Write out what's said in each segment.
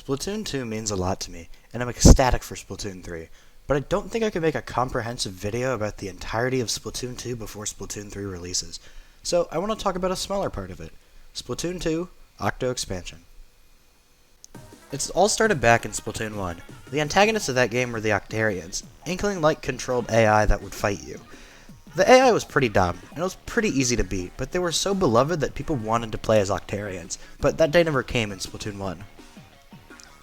Splatoon 2 means a lot to me, and I'm ecstatic for Splatoon 3, but I don't think I can make a comprehensive video about the entirety of Splatoon 2 before Splatoon 3 releases, so I want to talk about a smaller part of it, Splatoon 2 Octo Expansion. It's all started back in Splatoon 1. The antagonists of that game were the Octarians, Inkling-like controlled AI that would fight you. The AI was pretty dumb, and it was pretty easy to beat, but they were so beloved that people wanted to play as Octarians, but that day never came in Splatoon 1.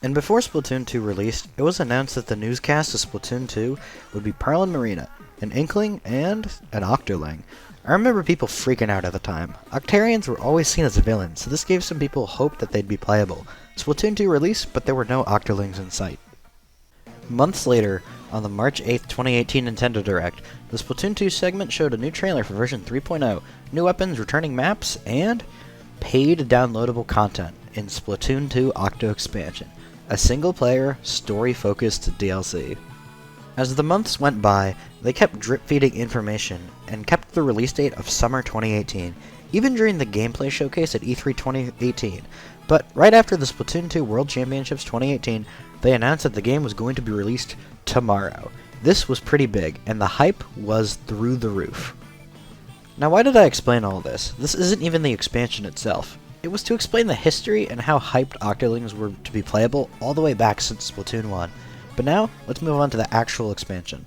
And before Splatoon 2 released, it was announced that the newscast of Splatoon 2 would be Pearl and Marina, an Inkling, and an Octoling. I remember people freaking out at the time. Octarians were always seen as villains, so this gave some people hope that they'd be playable. Splatoon 2 released, but there were no Octolings in sight. Months later, on the March 8th, 2018 Nintendo Direct, the Splatoon 2 segment showed a new trailer for version 3.0, new weapons, returning maps, and paid downloadable content in Splatoon 2 Octo Expansion, a single-player, story-focused DLC. As the months went by, they kept drip-feeding information and kept the release date of summer 2018, even during the gameplay showcase at E3 2018. But right after the Splatoon 2 World Championships 2018, they announced that the game was going to be released tomorrow. This was pretty big, and the hype was through the roof. Now, why did I explain all this? This isn't even the expansion itself. It was to explain the history and how hyped Octolings were to be playable all the way back since Splatoon 1. But now, let's move on to the actual expansion.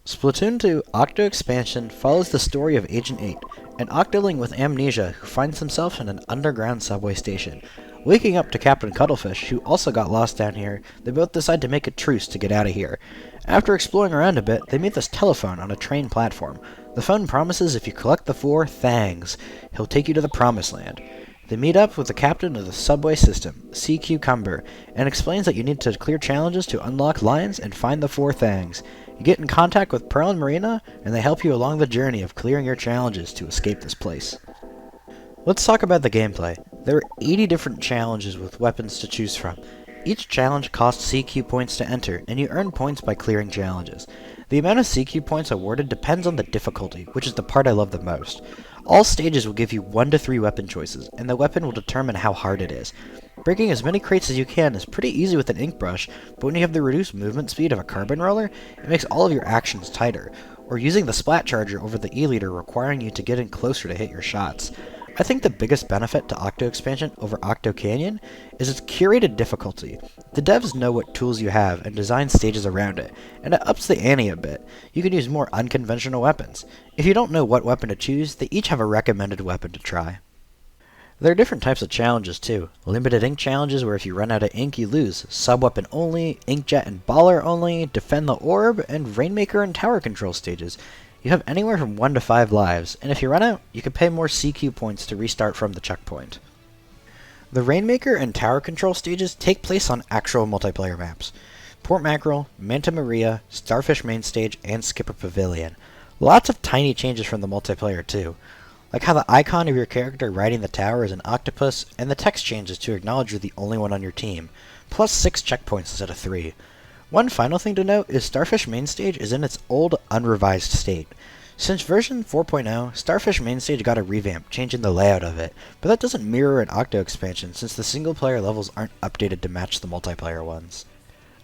Splatoon 2 Octo Expansion follows the story of Agent 8, an Octoling with amnesia who finds himself in an underground subway station. Waking up to Captain Cuttlefish, who also got lost down here, they both decide to make a truce to get out of here. After exploring around a bit, they meet this telephone on a train platform. The phone promises if you collect the 4 thangs, he'll take you to the Promised Land. They meet up with the captain of the subway system, Sea Cucumber, and explains that you need to clear challenges to unlock lines and find the 4 thangs. You get in contact with Pearl and Marina, and they help you along the journey of clearing your challenges to escape this place. Let's talk about the gameplay. There are 80 different challenges with weapons to choose from. Each challenge costs CQ points to enter, and you earn points by clearing challenges. The amount of CQ points awarded depends on the difficulty, which is the part I love the most. All stages will give you 1 to 3 weapon choices, and the weapon will determine how hard it is. Breaking as many crates as you can is pretty easy with an ink brush, but when you have the reduced movement speed of a carbon roller, it makes all of your actions tighter, or using the splat charger over the E-liter requiring you to get in closer to hit your shots. I think the biggest benefit to Octo Expansion over Octo Canyon is its curated difficulty. The devs know what tools you have and design stages around it, and it ups the ante a bit. You can use more unconventional weapons. If you don't know what weapon to choose, they each have a recommended weapon to try. There are different types of challenges too. Limited ink challenges where if you run out of ink you lose, sub-weapon only, inkjet and baller only, defend the orb, and rainmaker and tower control stages. You have anywhere from 1 to 5 lives, and if you run out, you can pay more CQ points to restart from the checkpoint. The Rainmaker and Tower Control stages take place on actual multiplayer maps. Port Mackerel, Manta Maria, Starfish Main Stage, and Skipper Pavilion. Lots of tiny changes from the multiplayer too, like how the icon of your character riding the tower is an octopus, and the text changes to acknowledge you're the only one on your team, plus 6 checkpoints instead of 3. One final thing to note is Starfish Main Stage is in its old, unrevised state. Since version 4.0, Starfish Main Stage got a revamp, changing the layout of it, but that doesn't mirror an Octo expansion since the single-player levels aren't updated to match the multiplayer ones.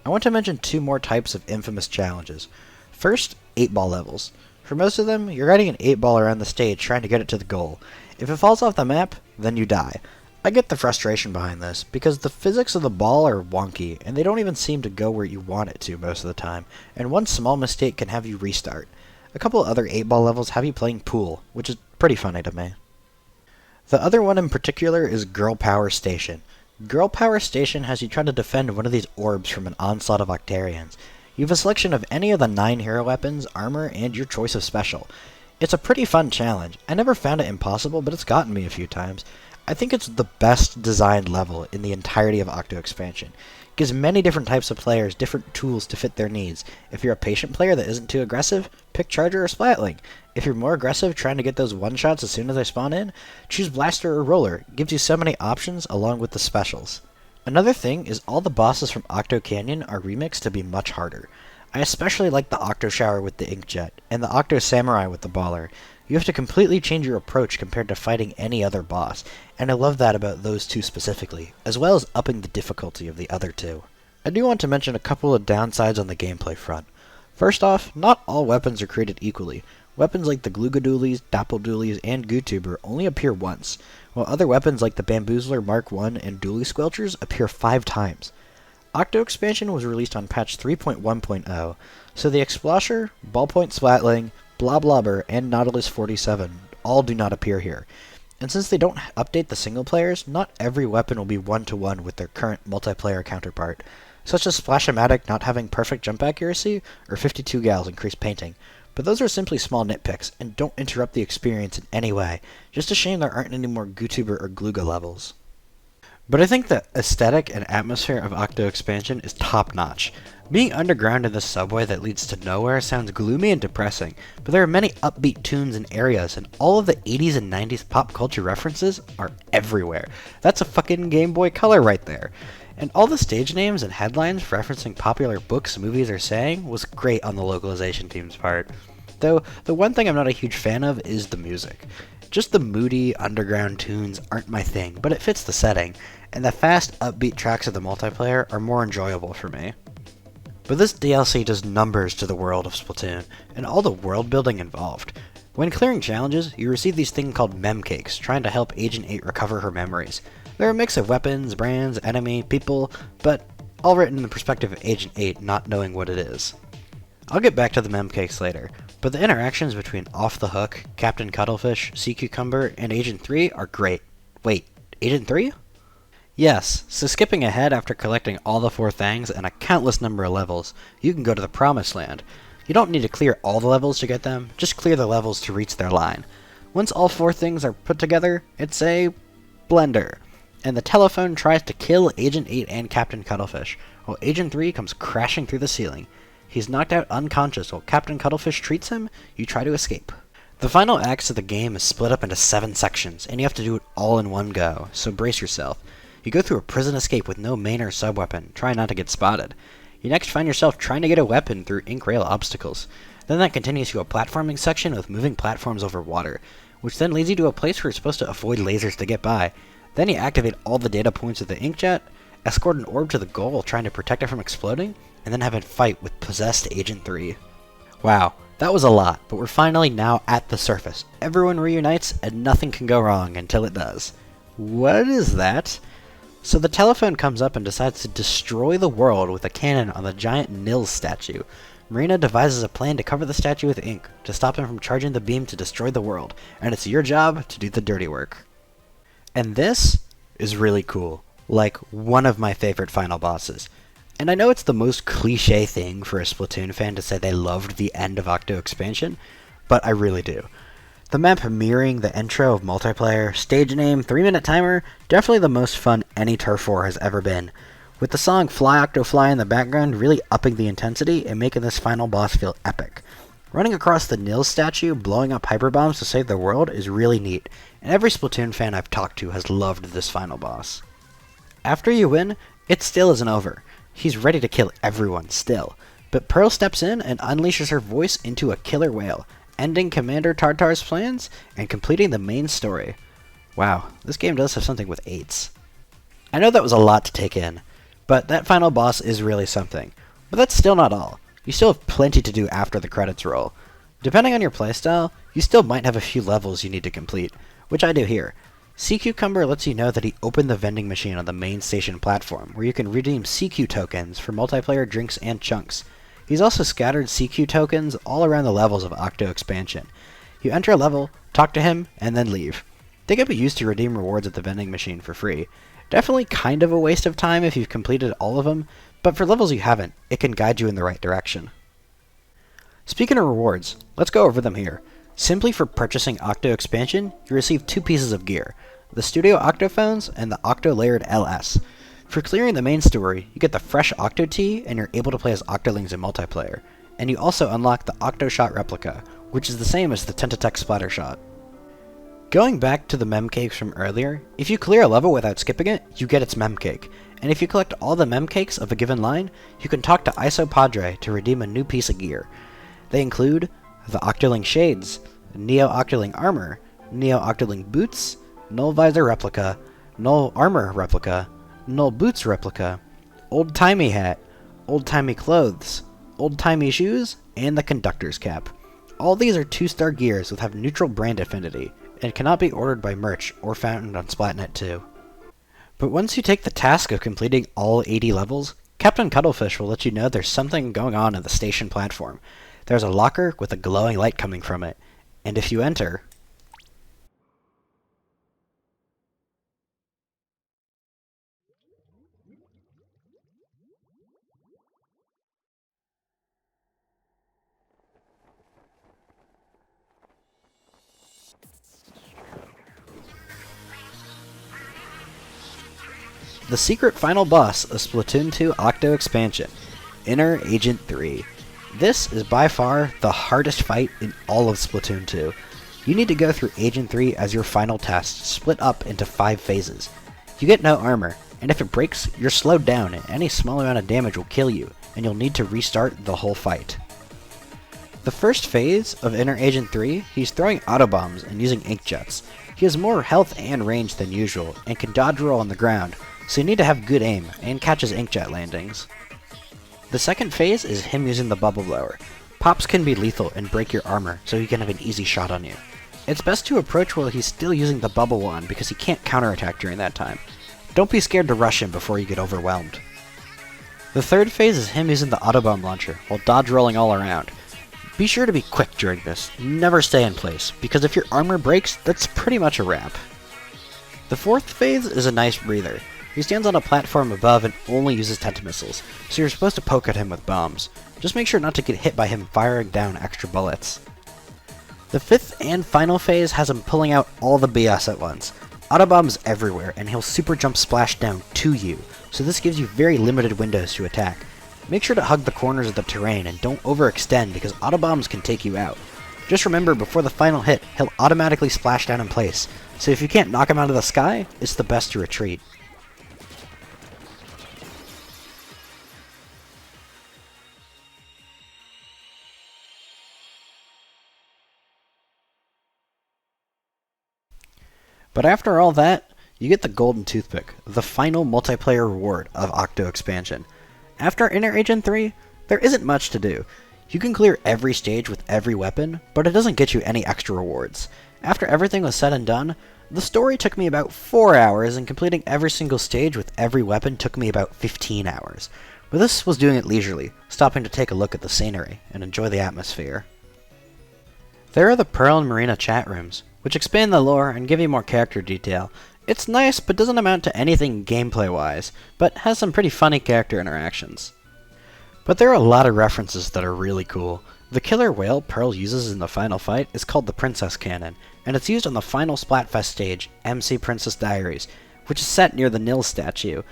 I want to mention 2 more types of infamous challenges. First, 8-ball levels. For most of them, you're riding an 8-ball around the stage trying to get it to the goal. If it falls off the map, then you die. I get the frustration behind this, because the physics of the ball are wonky, and they don't even seem to go where you want it to most of the time, and one small mistake can have you restart. A couple other 8-ball levels have you playing pool, which is pretty funny to me. The other one in particular is Girl Power Station. Girl Power Station has you try to defend one of these orbs from an onslaught of Octarians. You have a selection of any of the 9 hero weapons, armor, and your choice of special. It's a pretty fun challenge. I never found it impossible, but it's gotten me a few times. I think it's the best designed level in the entirety of Octo Expansion. It gives many different types of players different tools to fit their needs. If you're a patient player that isn't too aggressive, pick Charger or Splatling. If you're more aggressive trying to get those one-shots as soon as they spawn in, choose Blaster or Roller. It gives you so many options along with the specials. Another thing is all the bosses from Octo Canyon are remixed to be much harder. I especially like the Octo Shower with the Inkjet, and the Octo Samurai with the Baller. You have to completely change your approach compared to fighting any other boss, and I love that about those two specifically, as well as upping the difficulty of the other two. I do want to mention a couple of downsides on the gameplay front. First off, not all weapons are created equally. Weapons like the Gloogadoolies, Dappledoolies, and Gootuber only appear once, while other weapons like the Bamboozler Mark I and Dually Squelchers appear 5 times. Octo expansion was released on patch 3.1.0, so the Explosher, Ballpoint Splatling, Bloblobber, and Nautilus 47 all do not appear here. And since they don't update the single players, not every weapon will be one-to-one with their current multiplayer counterpart, such as Splash-O-Matic not having perfect jump accuracy, or 52 Gal's increased painting. But those are simply small nitpicks, and don't interrupt the experience in any way. Just a shame there aren't any more Gootuber or Glooga levels. But I think the aesthetic and atmosphere of Octo expansion is top-notch. Being underground in the subway that leads to nowhere sounds gloomy and depressing, but there are many upbeat tunes and areas, and all of the 80s and 90s pop culture references are everywhere. That's a fucking Game Boy Color right there. And all the stage names and headlines referencing popular books, movies, or saying was great on the localization team's part. Though, the one thing I'm not a huge fan of is the music. Just the moody, underground tunes aren't my thing, but it fits the setting, and the fast, upbeat tracks of the multiplayer are more enjoyable for me. But this DLC does numbers to the world of Splatoon, and all the world building involved. When clearing challenges, you receive these things called mem cakes, trying to help Agent 8 recover her memories. They're a mix of weapons, brands, enemy, people, but all written in the perspective of Agent 8 not knowing what it is. I'll get back to the mem cakes later, but the interactions between Off the Hook, Captain Cuttlefish, Sea Cucumber, and Agent 3 are great. Wait, Agent 3? Yes, so skipping ahead after collecting all the 4 things and a countless number of levels, you can go to the Promised Land. You don't need to clear all the levels to get them, just clear the levels to reach their line. Once all 4 things are put together, it's a blender, and the telephone tries to kill Agent 8 and Captain Cuttlefish, while Agent 3 comes crashing through the ceiling. He's knocked out unconscious while Captain Cuttlefish treats him. You try to escape. The final acts of the game is split up into 7 sections, and you have to do it all in one go, so brace yourself. You go through a prison escape with no main or sub-weapon, try not to get spotted. You next find yourself trying to get a weapon through ink rail obstacles. Then that continues to a platforming section with moving platforms over water, which then leads you to a place where you're supposed to avoid lasers to get by. Then you activate all the data points of the inkjet, escort an orb to the goal while trying to protect it from exploding, and then have a fight with possessed Agent 3. Wow, that was a lot, but we're finally now at the surface. Everyone reunites, and nothing can go wrong until it does. What is that? So the telephone comes up and decides to destroy the world with a cannon on the giant Nils statue. Marina devises a plan to cover the statue with ink, to stop him from charging the beam to destroy the world, and it's your job to do the dirty work. And this is really cool, like one of my favorite final bosses. And I know it's the most cliche thing for a Splatoon fan to say they loved the end of Octo expansion, but I really do. The map mirroring the intro of multiplayer, stage name, 3-minute timer, definitely the most fun any Turf War has ever been, with the song Fly Octo Fly in the background really upping the intensity and making this final boss feel epic. Running across the Nils statue, blowing up hyper bombs to save the world is really neat, and every Splatoon fan I've talked to has loved this final boss. After you win, it still isn't over. He's ready to kill everyone still, but Pearl steps in and unleashes her voice into a killer whale, ending Commander Tartar's plans and completing the main story. Wow, this game does have something with 8s. I know that was a lot to take in, but that final boss is really something. But that's still not all. You still have plenty to do after the credits roll. Depending on your playstyle, you still might have a few levels you need to complete, which I do here. Sea Cucumber lets you know that he opened the vending machine on the main station platform, where you can redeem CQ tokens for multiplayer drinks and chunks. He's also scattered CQ tokens all around the levels of Octo expansion. You enter a level, talk to him, and then leave. They can be used to redeem rewards at the vending machine for free. Definitely kind of a waste of time if you've completed all of them, but for levels you haven't, it can guide you in the right direction. Speaking of rewards, let's go over them here. Simply for purchasing Octo expansion, you receive 2 pieces of gear, the Studio Octophones and the Octo Layered LS. For clearing the main story, you get the fresh Octo Tea and you're able to play as Octolings in multiplayer, and you also unlock the Octo Shot replica, which is the same as the Tentatech Splatter Shot. Going back to the mem cakes from earlier, if you clear a level without skipping it, you get its mem cake, and if you collect all the mem cakes of a given line, you can talk to Iso Padre to redeem a new piece of gear. They include the Octoling Shades, Neo Octoling Armor, Neo Octoling Boots, Null Visor Replica, Null Armor Replica, Null Boots Replica, Old Timey Hat, Old Timey Clothes, Old Timey Shoes, and the Conductor's Cap. All these are 2-star gears that have neutral brand affinity, and cannot be ordered by merch or found on Splatnet 2. But once you take the task of completing all 80 levels, Captain Cuttlefish will let you know there's something going on in the station platform. There's a locker with a glowing light coming from it, and if you enter, the secret final boss of Splatoon 2 Octo Expansion, Inner Agent 3. This is by far the hardest fight in all of Splatoon 2. You need to go through Agent 3 as your final test, split up into 5 phases. You get no armor, and if it breaks, you're slowed down and any small amount of damage will kill you, and you'll need to restart the whole fight. The first phase of Inner Agent 3, he's throwing autobombs and using inkjets. He has more health and range than usual, and can dodge roll on the ground, so you need to have good aim and catch his inkjet landings. The second phase is him using the bubble blower. Pops can be lethal and break your armor, so he can have an easy shot on you. It's best to approach while he's still using the bubble wand because he can't counterattack during that time. Don't be scared to rush him before you get overwhelmed. The third phase is him using the autobomb launcher while dodge rolling all around. Be sure to be quick during this, never stay in place, because if your armor breaks, that's pretty much a wrap. The fourth phase is a nice breather. He stands on a platform above and only uses tentamissiles, so you're supposed to poke at him with bombs. Just make sure not to get hit by him firing down extra bullets. The fifth and final phase has him pulling out all the BS at once. Autobombs everywhere, and he'll super jump splash down to you, so this gives you very limited windows to attack. Make sure to hug the corners of the terrain and don't overextend because autobombs can take you out. Just remember, before the final hit, he'll automatically splash down in place, so if you can't knock him out of the sky, it's the best to retreat. But after all that, you get the Golden Toothpick, the final multiplayer reward of Octo Expansion. After Inner Agent 3, there isn't much to do. You can clear every stage with every weapon, but it doesn't get you any extra rewards. After everything was said and done, the story took me about 4 hours, and completing every single stage with every weapon took me about 15 hours. But this was doing it leisurely, stopping to take a look at the scenery and enjoy the atmosphere. There are the Pearl and Marina chat rooms, which expand the lore and give you more character detail. It's nice, but doesn't amount to anything gameplay-wise, but has some pretty funny character interactions. But there are a lot of references that are really cool. The killer whale Pearl uses in the final fight is called the Princess Cannon, and it's used on the final Splatfest stage, MC Princess Diaries, which is set near the Nils statue,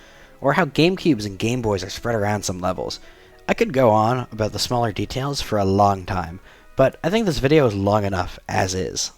or how GameCubes and Game Boys are spread around some levels. I could go on about the smaller details for a long time, but I think this video is long enough as is.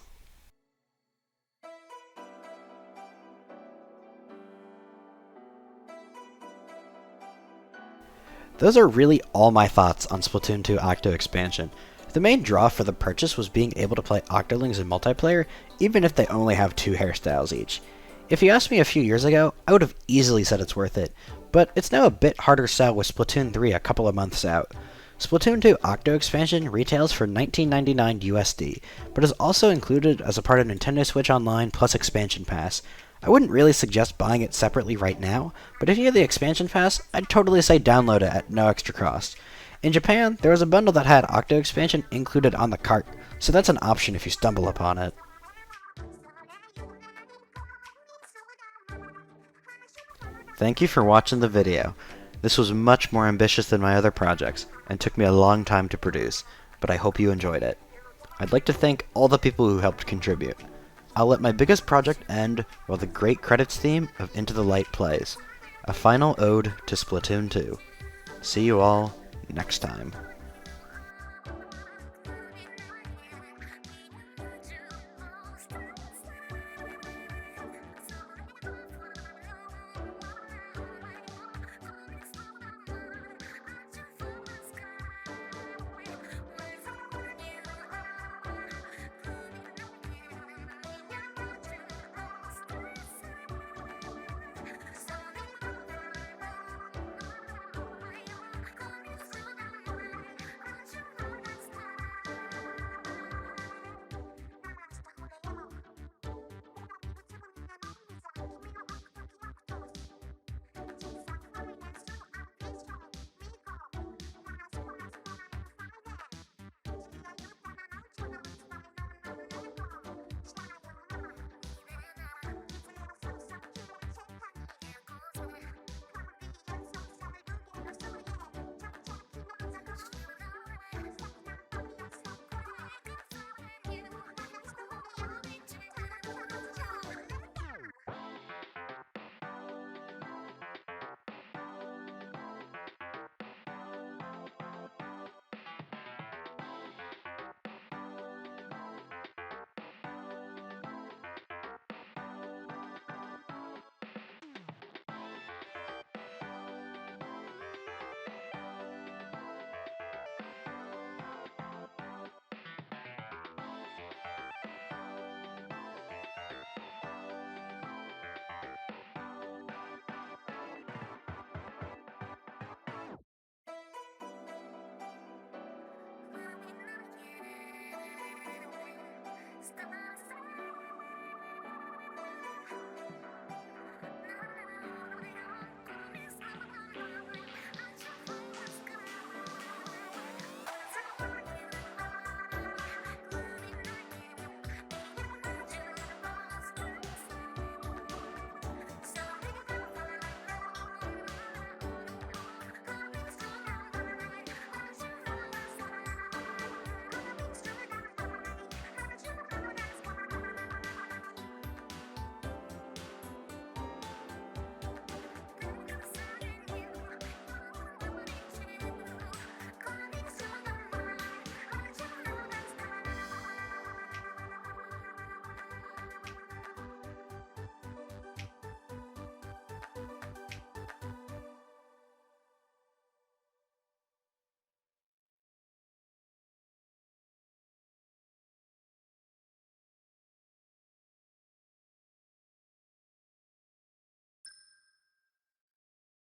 Those are really all my thoughts on Splatoon 2 Octo Expansion. The main draw for the purchase was being able to play Octolings in multiplayer, even if they only have 2 hairstyles each. If you asked me a few years ago, I would have easily said it's worth it, but it's now a bit harder sell with Splatoon 3 a couple of months out. Splatoon 2 Octo Expansion retails for $19.99 USD, but is also included as a part of Nintendo Switch Online plus Expansion Pass. I wouldn't really suggest buying it separately right now, but if you have the Expansion Pass, I'd totally say download it at no extra cost. In Japan, there was a bundle that had Octo Expansion included on the cart, so that's an option if you stumble upon it. Thank you for watching the video. This was much more ambitious than my other projects, and took me a long time to produce, but I hope you enjoyed it. I'd like to thank all the people who helped contribute. I'll let my biggest project end while the great credits theme of Into the Light plays, a final ode to Splatoon 2. See you all next time.